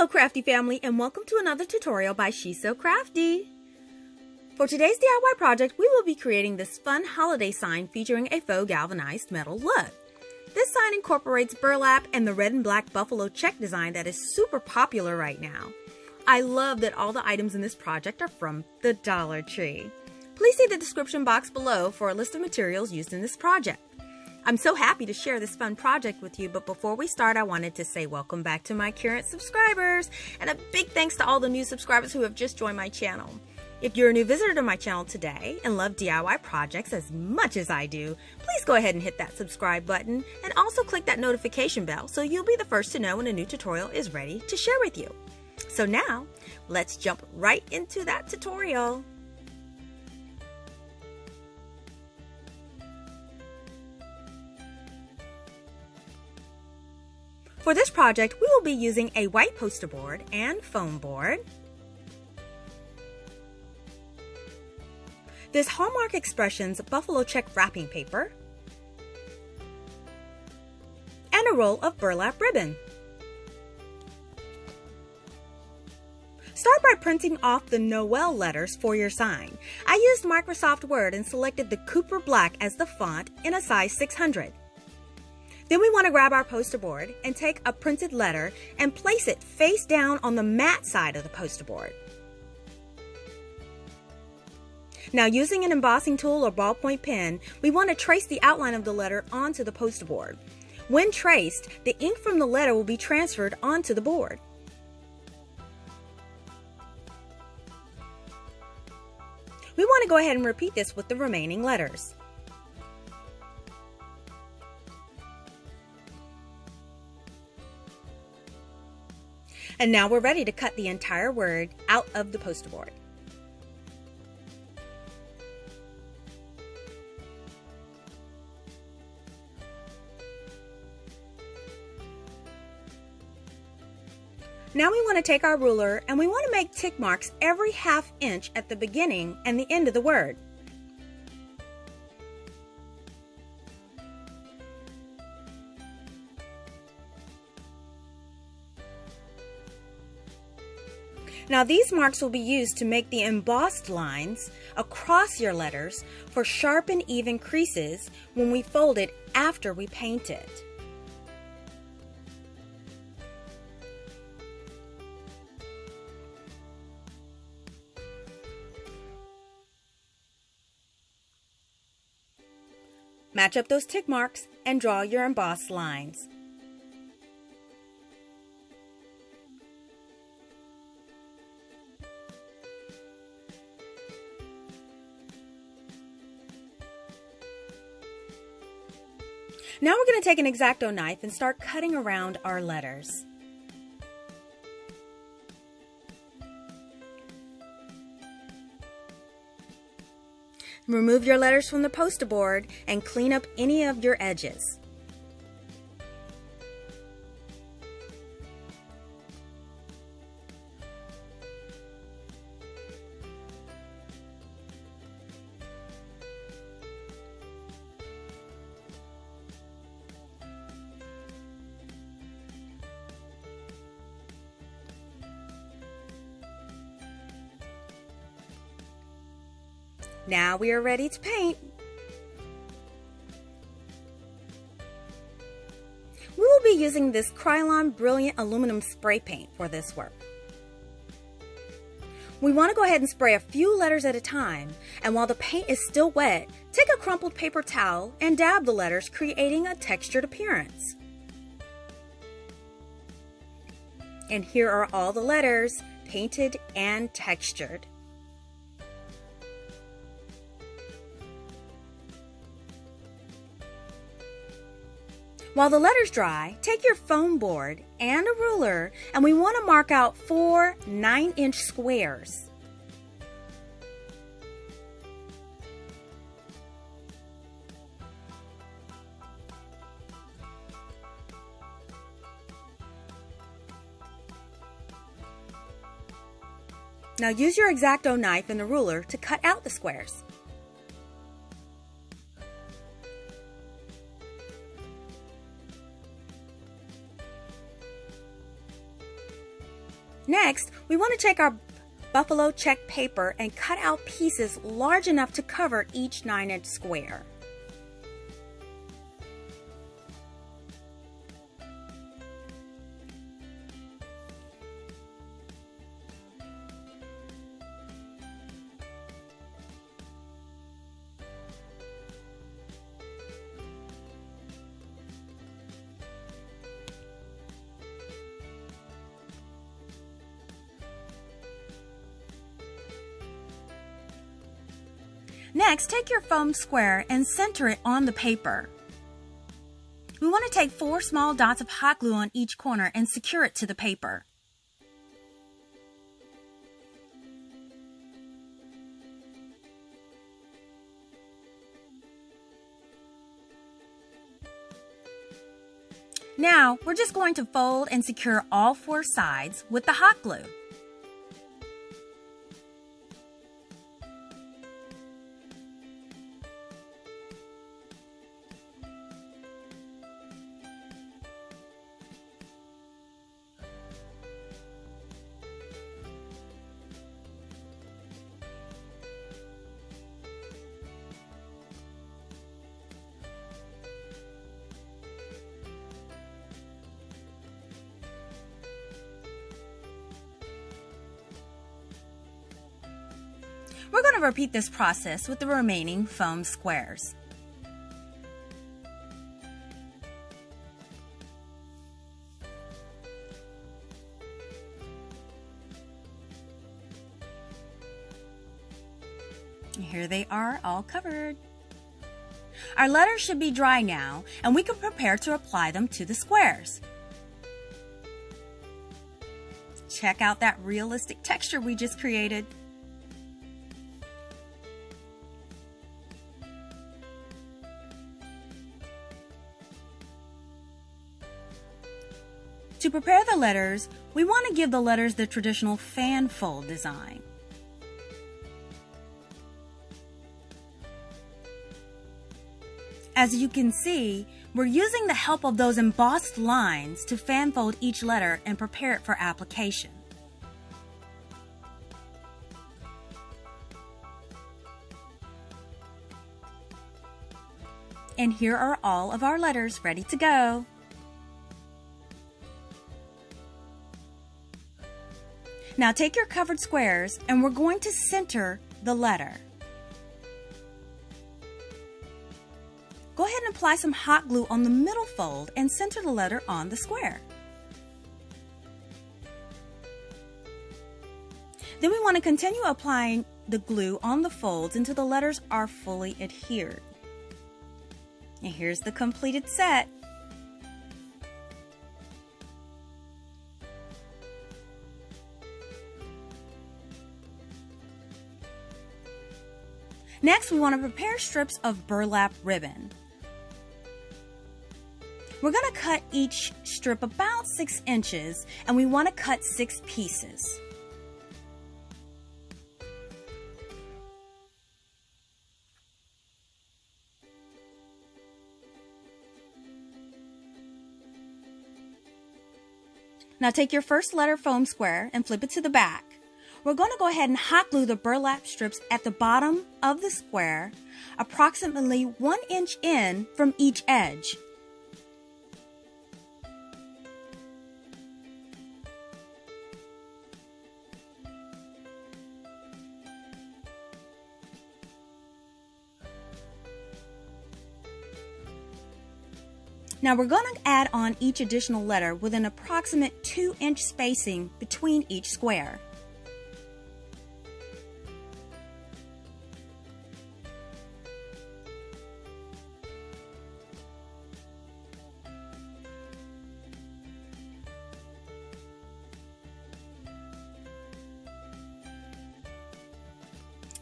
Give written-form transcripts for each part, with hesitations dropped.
Hello CraftDee Family, and welcome to another tutorial by She's So Crafty. For today's DIY project, we will be creating this fun holiday sign featuring a faux galvanized metal look. This sign incorporates burlap and the red and black buffalo check design that is super popular right now. I love that all the items in this project are from the Dollar Tree. Please see the description box below for a list of materials used in this project. I'm so happy to share this fun project with you, but before we start, I wanted to say welcome back to my current subscribers, and a big thanks to all the new subscribers who have just joined my channel. If you're a new visitor to my channel today and love DIY projects as much as I do, please go ahead and hit that subscribe button and also click that notification bell so you'll be the first to know when a new tutorial is ready to share with you. So now, let's jump right into that tutorial. For this project, we will be using a white poster board and foam board. This Hallmark Expressions buffalo check wrapping paper, and a roll of burlap ribbon. Start by printing off the Noel letters for your sign. I used Microsoft Word and selected the Cooper Black as the font in a size 600. Then we want to grab our poster board and take a printed letter and place it face down on the matte side of the poster board. Now, using an embossing tool or ballpoint pen, we want to trace the outline of the letter onto the poster board. When traced, the ink from the letter will be transferred onto the board. We want to go ahead and repeat this with the remaining letters. And now we're ready to cut the entire word out of the poster board. Now we want to take our ruler and we want to make tick marks every ½ inch at the beginning and the end of the word. Now these marks will be used to make the embossed lines across your letters for sharp and even creases when we fold it after we paint it. Match up those tick marks and draw your embossed lines. Now we're going to take an Exacto knife and start cutting around our letters. Remove your letters from the poster board and clean up any of your edges. Now we are ready to paint. We will be using this Krylon Brilliant Aluminum Spray Paint for this work. We want to go ahead and spray a few letters at a time, and while the paint is still wet, take a crumpled paper towel and dab the letters, creating a textured appearance. And here are all the letters, painted and textured. While the letters dry, take your foam board and a ruler, and we want to mark out 4 9-inch squares. Now use your Exacto knife and the ruler to cut out the squares. Next, we want to take our buffalo check paper and cut out pieces large enough to cover each 9-inch square. Next, take your foam square and center it on the paper. We want to take 4 small dots of hot glue on each corner and secure it to the paper. Now, we're just going to fold and secure all 4 sides with the hot glue. We're going to repeat this process with the remaining foam squares. And here they are, all covered. Our letters should be dry now, and we can prepare to apply them to the squares. Check out that realistic texture we just created. To prepare the letters, we want to give the letters the traditional fan fold design. As you can see, we're using the help of those embossed lines to fan fold each letter and prepare it for application. And here are all of our letters ready to go. Now take your covered squares and we're going to center the letter. Go ahead and apply some hot glue on the middle fold and center the letter on the square. Then we want to continue applying the glue on the folds until the letters are fully adhered. And here's the completed set. Next, we want to prepare strips of burlap ribbon. We're going to cut each strip about 6 inches, and we want to cut 6 pieces. Now take your first letter foam square and flip it to the back. We're going to go ahead and hot glue the burlap strips at the bottom of the square, approximately 1 inch in from each edge. Now we're going to add on each additional letter with an approximate 2-inch spacing between each square.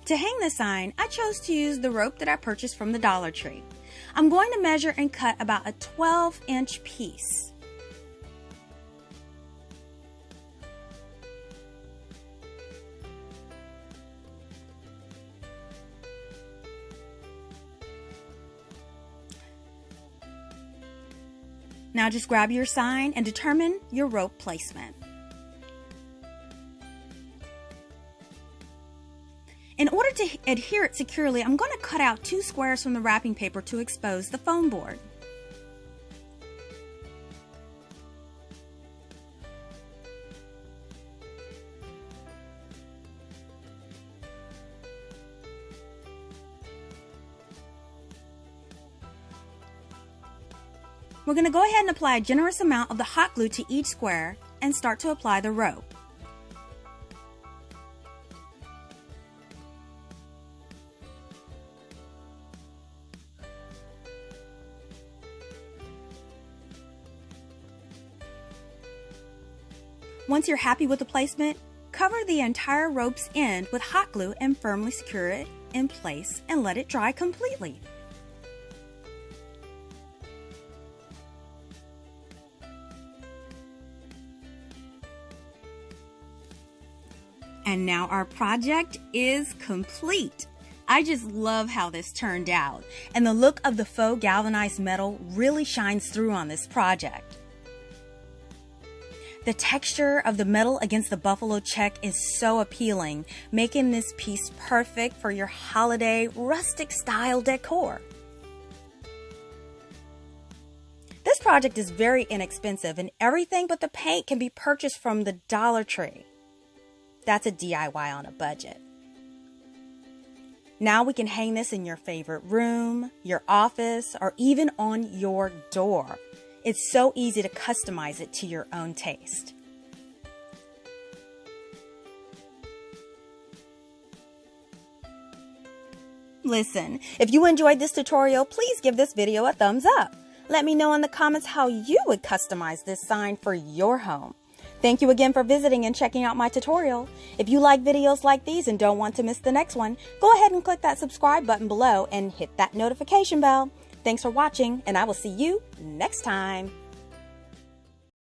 To hang the sign, I chose to use the rope that I purchased from the Dollar Tree. I'm going to measure and cut about a 12-inch piece. Now just grab your sign and determine your rope placement. In order to adhere it securely, I'm going to cut out 2 squares from the wrapping paper to expose the foam board. We're going to go ahead and apply a generous amount of the hot glue to each square and start to apply the rope. Once you're happy with the placement, cover the entire rope's end with hot glue and firmly secure it in place and let it dry completely. And now our project is complete. I just love how this turned out, and the look of the faux galvanized metal really shines through on this project. The texture of the metal against the buffalo check is so appealing, making this piece perfect for your holiday rustic style decor. This project is very inexpensive, and everything but the paint can be purchased from the Dollar Tree. That's a DIY on a budget. Now we can hang this in your favorite room, your office, or even on your door. It's so easy to customize it to your own taste. Listen, if you enjoyed this tutorial, please give this video a thumbs up. Let me know in the comments how you would customize this sign for your home. Thank you again for visiting and checking out my tutorial. If you like videos like these and don't want to miss the next one, go ahead and click that subscribe button below and hit that notification bell. Thanks for watching, and I will see you next time.